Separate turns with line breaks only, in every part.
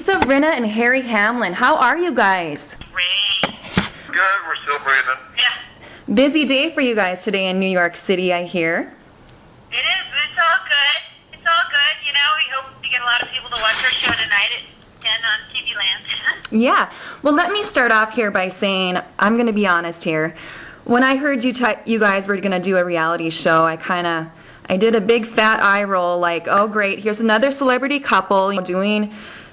Lisa, Rinna, and Harry Hamlin. How are you guys?
Great.
Good, we're still breathing.
Yeah.
Busy day for you guys today in New York City, I hear.
It is. It's all good. It's all good. You know, we hope to get a lot of people to watch our show tonight at 10 on TV Land.
Yeah. Well, let me start off here by saying, I'm going to be honest here. When I heard you guys were going to do a reality show, I did a big fat eye roll like, oh great, here's another celebrity couple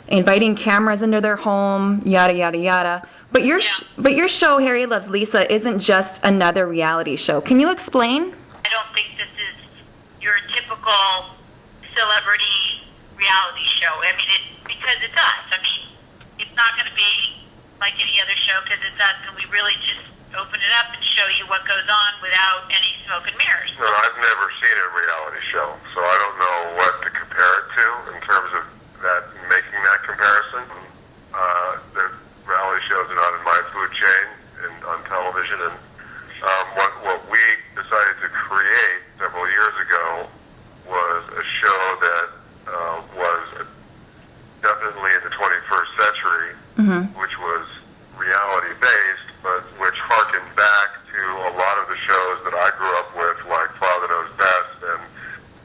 inviting cameras into their home, yada yada yada. But your show, Harry Loves Lisa, isn't just another reality show. Can you explain?
I don't think this is your typical celebrity reality show. I mean, because it's us. I mean, it's not going to be like any other show because it's us, and we really just open it up and show you what goes on without any smoke and mirrors.
No, I've never seen a reality show, so I don't know what to compare it to in terms of that, making that comparison. The reality shows are not in my food chain on television, and what we decided to create several years ago was a show that was definitely in the 21st century, which was reality-based, but which harkened back to a lot of the shows that I grew up with, like Father Knows Best and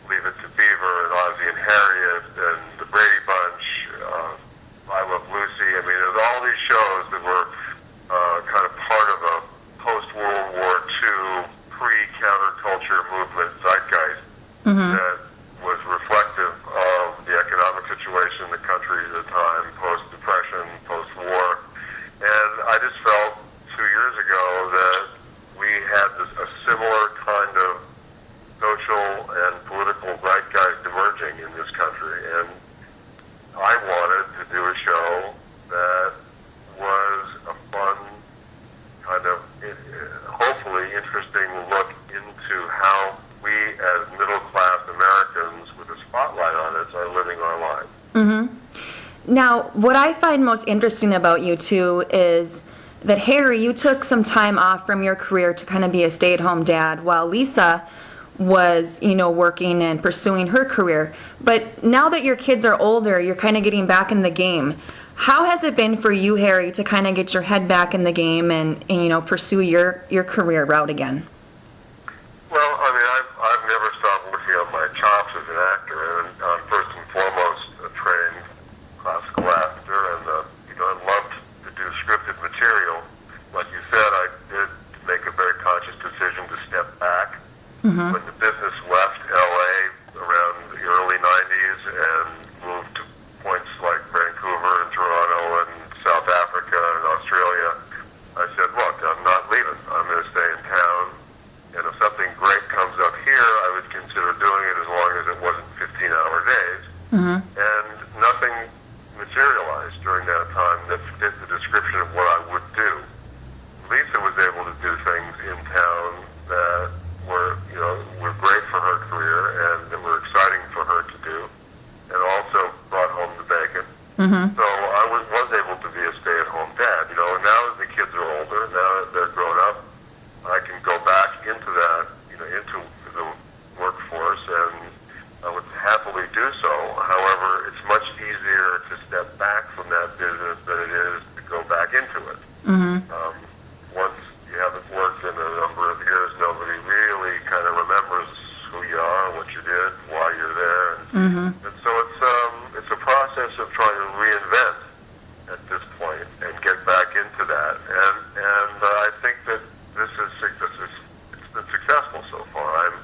Leave It to Beaver and Ozzie and Harriet and The Brady Bunch, I Love Lucy. I mean, there's all these shows that were kind of part of a post-World War II, pre-counterculture movement zeitgeist that was reflective of the economic situation in the country at the time, post-Depression, post-war. And I just felt 2 years ago that we had a similar kind of social and political zeitgeist emerging in this country. And I wanted to do a show that was a fun, kind of, hopefully interesting look into how we as middle-class Americans with a spotlight on us are living our lives.
Now, what I find most interesting about you two is that, Harry, you took some time off from your career to kind of be a stay-at-home dad, while Lisa was, working and pursuing her career. But now that your kids are older, you're kind of getting back in the game. How has it been for you, Harry, to kind of get your head back in the game and pursue your career route again?
Well, I mean, I've never stopped working on my chops as an actor, and I'm first and foremost a trained classical actor, and I loved to do scripted material. Like you said, I did make a very conscious decision to step back when the business left LA around the early 90s and moved to points like Vancouver and Toronto and South Africa and Australia. I said, look, I'm not leaving. I'm going to stay in town. And if something great comes up here, I would consider doing it as long as it wasn't 15-hour days. And nothing materialized during that time that fit the description of what I would do. Lisa was able to do things in town that were great for her career and that were exciting for her to do, and also brought home the bacon. So I was able to be a stay-at-home dad. And now that the kids are older, now that they're grown up, I can go back into that, into the workforce, and I would happily do so. However, it's much easier to step back from that business than it is to go back into it. Once you haven't worked in a number of years, nobody really kind of remembers who you are, what you did, why you're there, and so it's a process of trying to reinvent at this point and get back into that. And I think that it's been successful so far. I'm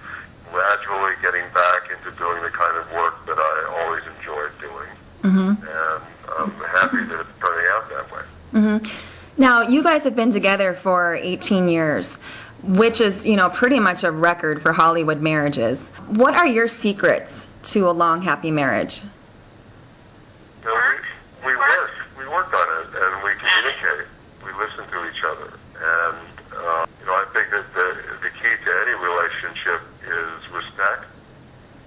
gradually getting back into doing the kind of work that I always enjoyed doing, and I'm happy that it's turning out that way.
Now, you guys have been together for 18 years, which is, pretty much a record for Hollywood marriages. What are your secrets to a long, happy marriage?
We work on it, and we communicate. We listen to each other, and I think that the key to any relationship is respect.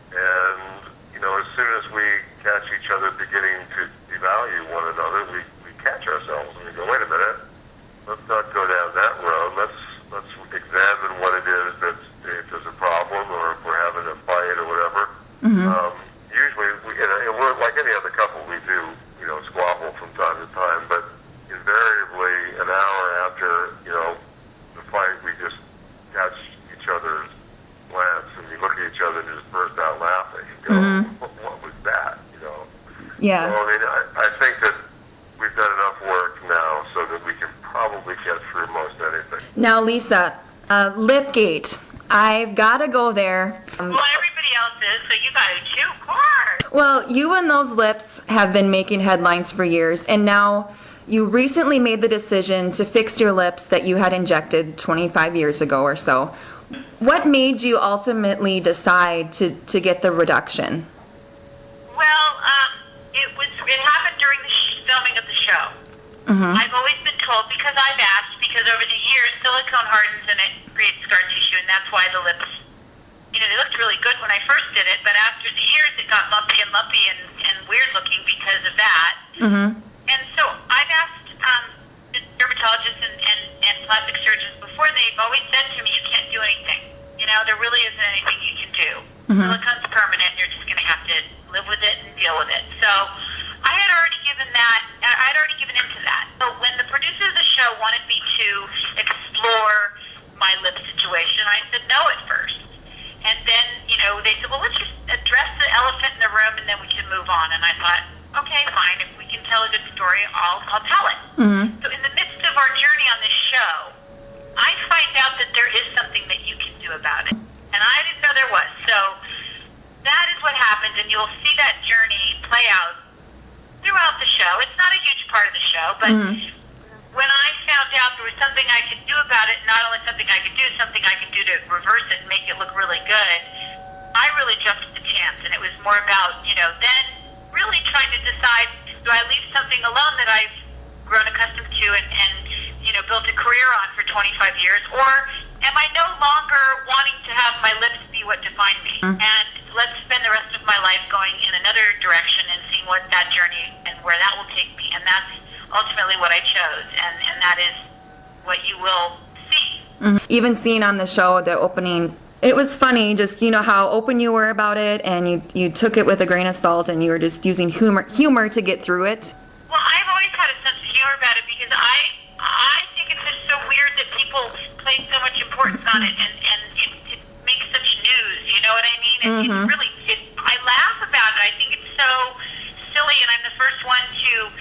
And as soon as we catch each other beginning to devalue one another, we catch ourselves and we go, wait a minute, let's not go down that road. Let's examine what it is that if there's a problem or if we're having a fight or whatever. Usually,
Yeah.
So, I mean, I think that we've done enough work now so that we can probably get through most anything.
Now, Lisa, Lipgate. I've got to go there.
Well, everybody else is, so you got to too, of course.
Well, you and those lips have been making headlines for years, and now you recently made the decision to fix your lips that you had injected 25 years ago or so. What made you ultimately decide to get the reduction?
Well, it happened during the filming of the show.
Mm-hmm.
I've always been told, because I've asked, because over the years silicone hardens and it creates scar tissue, and that's why the lips, they looked really good when I first did it, but after the years it got lumpy and weird looking because of that.
Mm-hmm.
And so I've asked the dermatologists and plastic surgeons before, and they've always said to me, you can't do anything. There really isn't anything you can do.
Mm-hmm.
Silicone's permanent, and you're just going to have to live with it and deal with it. So I had already given into that. So when the producers of the show wanted me to explore my lip situation, I said no at first. And then, they said, well, let's just address the elephant in the room and then we can move on. And I thought, okay, fine. If we can tell a good story, I'll tell it.
Mm-hmm.
So in the midst of our journey on this show, I find out that there is something that you can do about it. And I didn't know there was. So that is what happened, and you'll see that journey play out throughout the show. It's not a huge part of the show, but when I found out there was something I could do about it, not only something I could do, something I could do to reverse it and make it look really good, I really jumped at the chance. And it was more about, then really trying to decide, do I leave something alone that I've grown accustomed to and built a career on for 25 years, or am I no longer wanting to have my lips be what define me? And let's spend the rest of my life going in another direction and seeing what that journey and where that will take me. And that's ultimately what I chose, and that is what you will see.
Mm-hmm. Even seeing on the show, the opening, it was funny, just, how open you were about it, and you took it with a grain of salt, and you were just using humor to get through it.
Well, I've always had a sense of humor about it because I think it's just so weird that people place so much importance on it, and it makes such news, you know what I mean? It's really, I laugh about it. I think it's so silly, and I'm the first one to,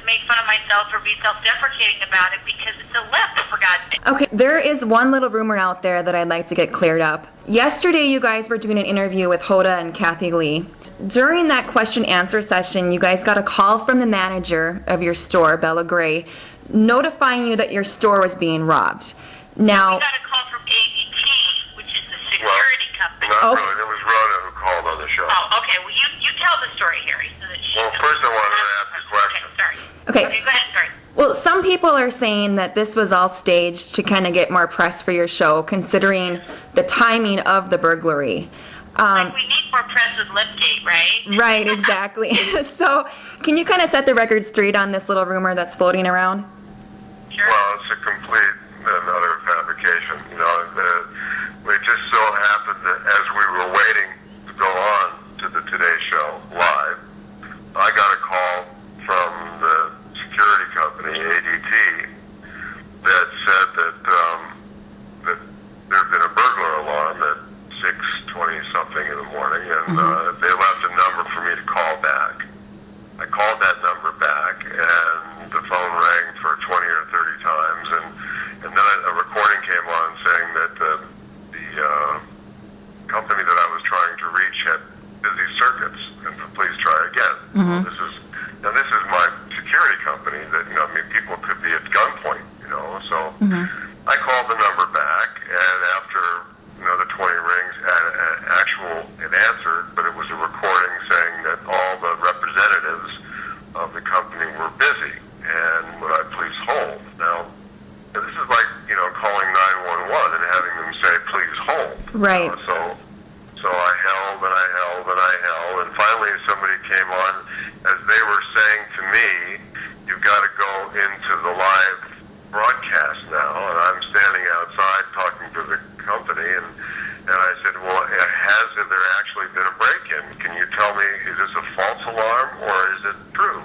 make fun of myself or be self-deprecating about it because it's a lip, for God's sake.
Okay, there is one little rumor out there that I'd like to get cleared up. Yesterday, you guys were doing an interview with Hoda and Kathy Lee. During that question-answer session, you guys got a call from the manager of your store, Bella Gray, notifying you that your store was being robbed. Now,
we got a call from ADT, which is the security company.
Not really. It was Rhoda who called on the show.
Oh, okay. Well, you tell the story, Harry. So that she
Well, first I wanted to ask a question.
Okay, sorry.
Okay.
Okay, go ahead. Sorry.
well, some people are saying that this was all staged to kind of get more press for your show, considering the timing of the burglary.
Like we need more press with Lipgate, right?
Right, exactly. So, can you kind of set the record straight on this little rumor that's floating around?
Sure.
Well, it's a complete and utter fabrication. It just so happened that as we were waiting to go on to the Today Show live, I got a call from the security company, ADT, that said that there had been a burglar alarm at 6:20-something in the morning, and they left a number for me to call back. I called that number back, and the phone rang for 20 or 30 times, and then a recording came on saying that the company that I was trying to reach had busy circuits, and please try again. Well, this is my security company that, people could be at gunpoint, so I called the number back, and after, the 20 rings, it answered, but it was a recording saying that all the representatives of the company were busy, and would I please hold? Now, this is like, calling 911 and having them say, please hold.
Right.
So I held and I held and I held, and finally somebody came on as they were saying to me, you've got to go into the live broadcast now, and I'm standing outside talking to the company, and I said, well, has there actually been a break-in? Can you tell me, is this a false alarm or is it true?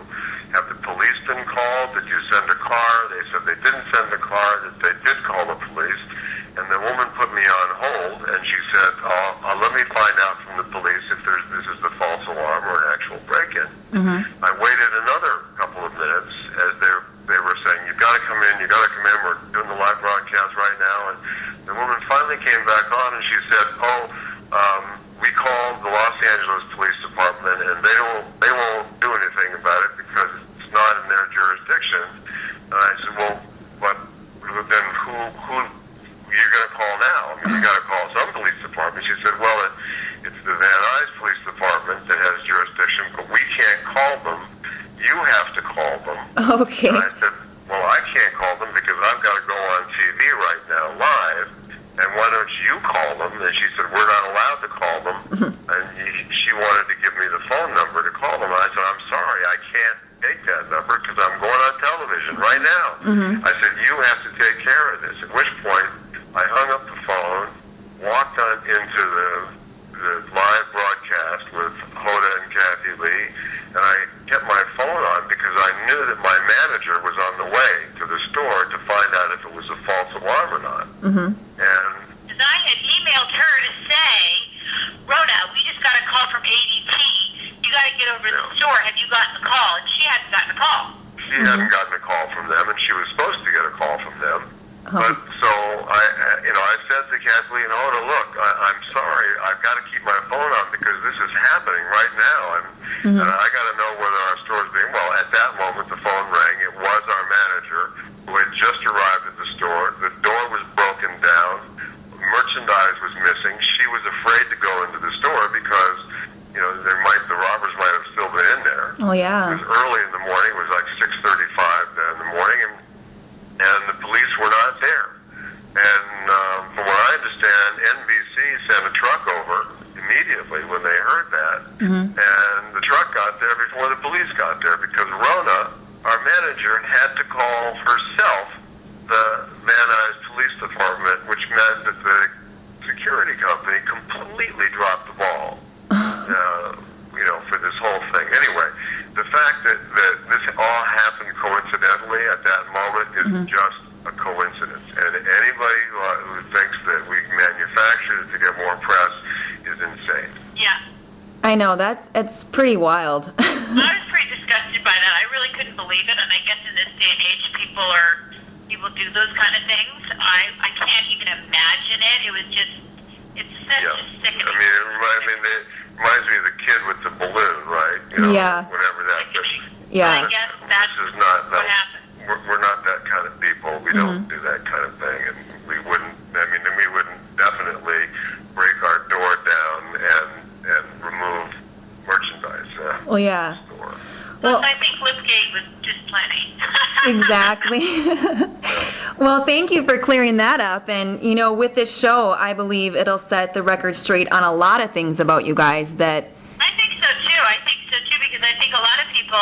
Have the police been called? Did you send a car? They said they didn't send a car, that they did call the police. And the woman put me on hold, and she said, let me find out from the police if this is the false alarm or an actual break-in. well, but then who you're going to call now? I mean, you got to call some police department. She said, well, it's the Van Nuys Police Department that has jurisdiction, but we can't call them. You have to call them.
Okay.
And I said, well, I can't call them because I've got to go on TV right now, live, and why don't you call them? And she said, we're not allowed to call them. And she wanted to give me the phone number to call them. And I said, I'm sorry, I can't take that number because I'm going on television right now. I said, you have to take care of this. At which point, I hung up the phone, walked on into the live broadcast with Hoda and Kathy Lee, and I kept my phone on because I knew that my manager was on the way to the store to find out if it was a false alarm or not. And
Because I had emailed her to say, Rhoda, we just got a call from ADT. You got to get over to the store. Have you gotten a call? And she hadn't gotten a call.
she hadn't gotten a call from them, and she was supposed to get a call from them. But so I said to Kathleen, Hoda, look, I'm sorry, I've got to keep my phone on because this is happening right now, and I got to know whether our store's being. Well, at that moment, the phone rang. It was our manager who had just arrived at the store. The door was broken down. Merchandise was missing. She was afraid to go into the store because the robbers might have still been in there.
Oh yeah.
It was early in the morning. It was like 6:35 in the morning, and the police were not there. And from what I understand, NBC sent a truck over immediately when they heard that, and the truck got there before the police got there because Rona, our manager, had to call herself the Van Nuys Police Department, which meant that the security company completely dropped the ball, for this whole thing. Anyway, the fact that this all happened coincidentally at that moment is just a coincidence. And anybody who thinks that we manufactured it to get more press is insane.
Yeah.
I know, it's pretty wild.
I was pretty disgusted by that. I really couldn't believe it, and I guess in this day and age, people do those kind of things. I can't even imagine it. It was just, it's such a sickening.
It reminds me of the kid with the balloon, right?
Yeah.
Whatever that is.
Yeah.
I guess that's
This is not
what happened.
We're not that kind of people. We don't do that kind of thing, and we wouldn't. We wouldn't definitely break our door down and remove merchandise.
Well, yeah.
Store.
Well,
I think Flipgate was just plenty.
Exactly. Well, thank you for clearing that up. And, with this show, I believe it'll set the record straight on a lot of things about you guys that...
I think so, too. Because I think a lot of people,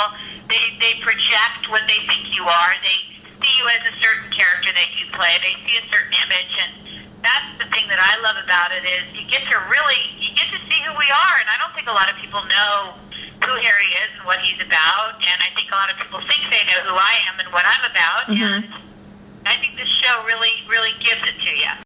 they project what they think you are. They see you as a certain character that you play. They see a certain image, and that's the thing that I love about it is you get to see who we are. And I don't think a lot of people know who Harry is and what he's about. And I think a lot of people think they know who I am and what I'm about. And I think this show really, really gives it to you.